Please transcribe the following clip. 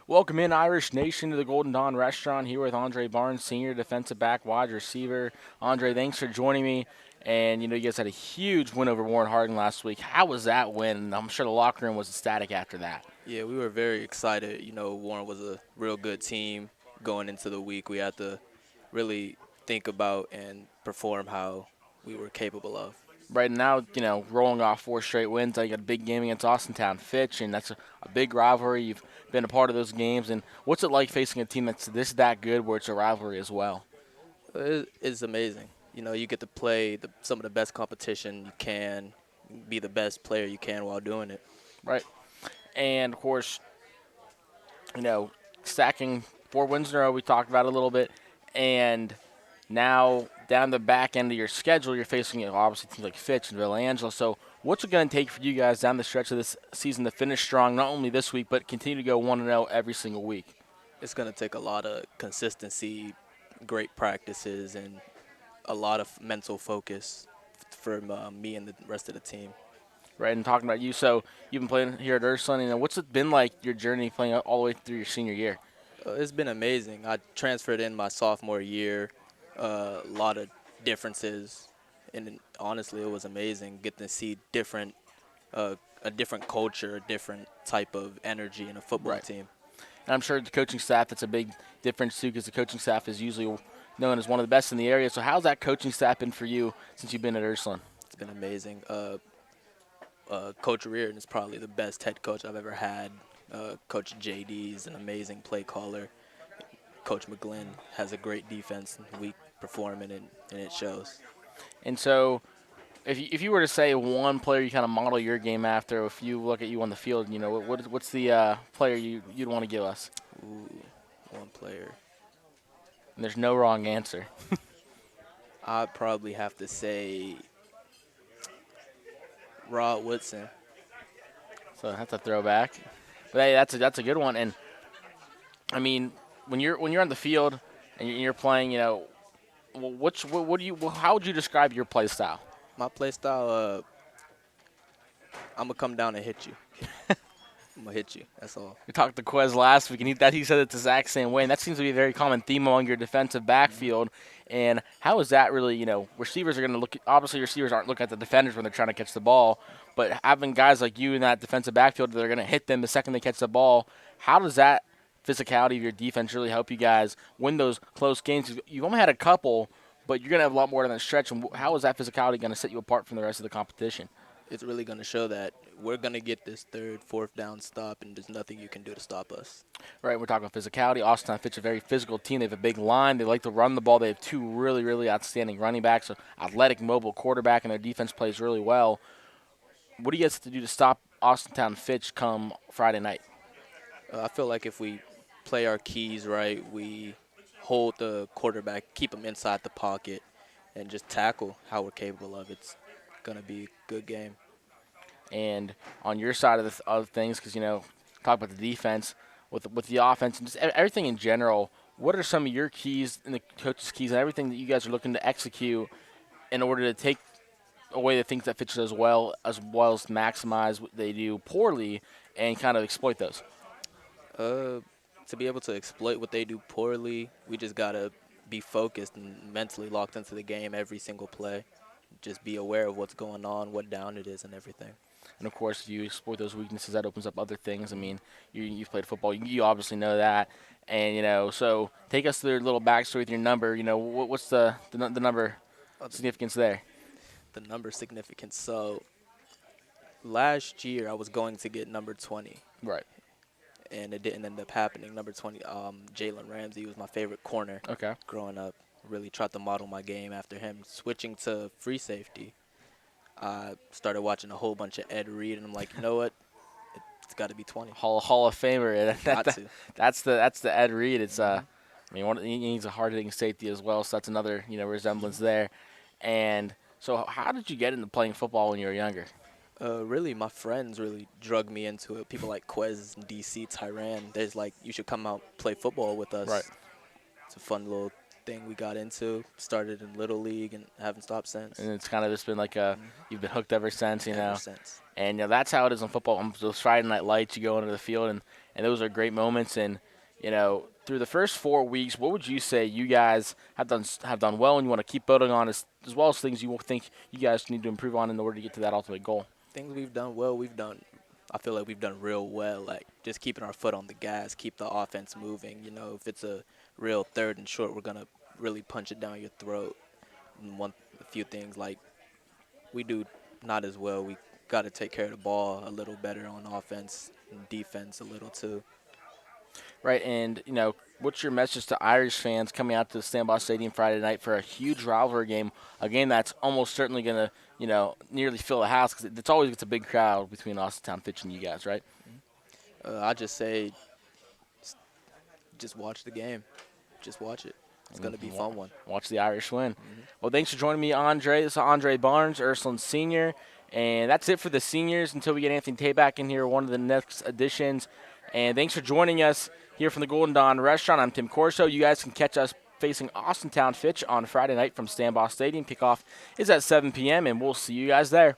Welcome in, Irish Nation, to the Golden Dawn Restaurant here with Andre Barnes, senior defensive back, wide receiver. Andre, thanks for joining me. And, you guys had a huge win over Warren Harding last week. How was that win? I'm sure the locker room was ecstatic after that. Yeah, we were very excited. Warren was a real good team going into the week. We had to really think about and perform how we were capable of. Right now, rolling off four straight wins. I got a big game against Austintown Fitch, and that's a big rivalry. You've been a part of those games. And what's it like facing a team that's that good where it's a rivalry as well? It's amazing. You get to play some of the best competition you can, be the best player you can while doing it. Right. And, of course, you know, stacking four wins in a row. We talked about it a little bit, and now down the back end of your schedule, you're facing obviously teams like Fitch and Villangela. So, what's it going to take for you guys down the stretch of this season to finish strong, not only this week but continue to go 1-0 every single week? It's going to take a lot of consistency, great practices, and a lot of mental focus for me and the rest of the team. Right, and talking about you, so you've been playing here at Ursuline. What's it been like your journey playing all the way through your senior year? It's been amazing. I transferred in my sophomore year. A lot of differences, and honestly, it was amazing getting to see a different culture, a different type of energy in a football Right. team. And I'm sure the coaching staff, that's a big difference too, because the coaching staff is usually known as one of the best in the area. So how's that coaching staff been for you since you've been at Ursuline? It's been amazing. Coach Reardon is probably the best head coach I've ever had. Coach JD is an amazing play caller. Coach McGlynn has a great defense. We perform and it shows. And so if you were to say one player you kind of model your game after, if you look at you on the field, what's the player you'd want to give us? Ooh, one player. And there's no wrong answer. I'd probably have to say Rod Woodson. So that's a throwback. But hey, that's a good one. And I mean, when you're on the field and you're playing, what do you how would you describe your play style? My play style, I'm gonna come down and hit you. I'm gonna hit you. That's all. We talked to Quez last week, and he said it the exact same way. And that seems to be a very common theme among your defensive backfield. And how is that really? Receivers are going to look. Obviously, receivers aren't looking at the defenders when they're trying to catch the ball, but having guys like you in that defensive backfield that are going to hit them the second they catch the ball. How does that physicality of your defense really help you guys win those close games? You've only had a couple, but you're going to have a lot more than a stretch. And how is that physicality going to set you apart from the rest of the competition? It's really gonna show that we're gonna get this third, fourth down stop, and there's nothing you can do to stop us. Right, we're talking physicality. Austintown Fitch, a very physical team. They have a big line. They like to run the ball. They have two really, really outstanding running backs, an athletic, mobile quarterback, and their defense plays really well. What do you guys have to do to stop Austintown Fitch come Friday night? I feel like if we play our keys right, we hold the quarterback, keep him inside the pocket, and just tackle how we're capable of. It's gonna be a good game. And on your side of things, because talk about the defense with the offense and just everything in general. What are some of your keys and the coach's keys and everything that you guys are looking to execute in order to take away the things that Fitch does well as maximize what they do poorly and kind of exploit those? Uh, to be able to exploit what they do poorly, we just gotta be focused and mentally locked into the game every single play. Just be aware of what's going on, what down it is, and everything. And of course, if you exploit those weaknesses, that opens up other things. I mean, you've played football, you obviously know that. And so take us through a little backstory with your number. What's the number Uh, significance there? the number significance. So last year I was going to get number 20, Right. and it didn't end up happening. Number 20, Jalen Ramsey was my favorite corner Okay. growing up. Really tried to model my game after him. Switching to free safety, I started watching a whole bunch of Ed Reed, and I'm like, you know what? It's got to be 20. Hall of Famer. Got to. That's the Ed Reed. It's I mean, he's a hard hitting safety as well, so that's another resemblance there. And so, how did you get into playing football when you were younger? Really, my friends really drug me into it. People like Quez, DC, Tyran. There's like, you should come out play football with us. Right. It's a fun little thing we got into. Started in Little League and haven't stopped since. And it's kind of just been like you've been hooked ever since, Ever since. And that's how it is in football. On those Friday night lights, you go into the field, and and those are great moments. And through the first 4 weeks, what would you say you guys have done well, and you want to keep building on, as well as things you think you guys need to improve on in order to get to that ultimate goal? Things we've done well, I feel like we've done real well. Like just keeping our foot on the gas, keep the offense moving. If it's a real third and short, we're gonna really punch it down your throat. And a few things like we do not as well. We got to take care of the ball a little better on offense and defense a little too. Right, and what's your message to Irish fans coming out to the Sandbox Stadium Friday night for a huge rivalry game, a game that's almost certainly going to, nearly fill a house because it's always gets a big crowd between Austintown Fitch and you guys, right? I just say, just watch the game. Just watch it. It's gonna be a fun one. Watch the Irish win. Well, thanks for joining me, Andre. This is Andre Barnes, Ursuline Senior. And that's it for the seniors until we get Anthony Tate back in here, one of the next editions. And thanks for joining us here from the Golden Dawn Restaurant. I'm Tim Corso. You guys can catch us facing Austintown Fitch on Friday night from Sandbox Stadium. Kickoff is at 7 p.m., and we'll see you guys there.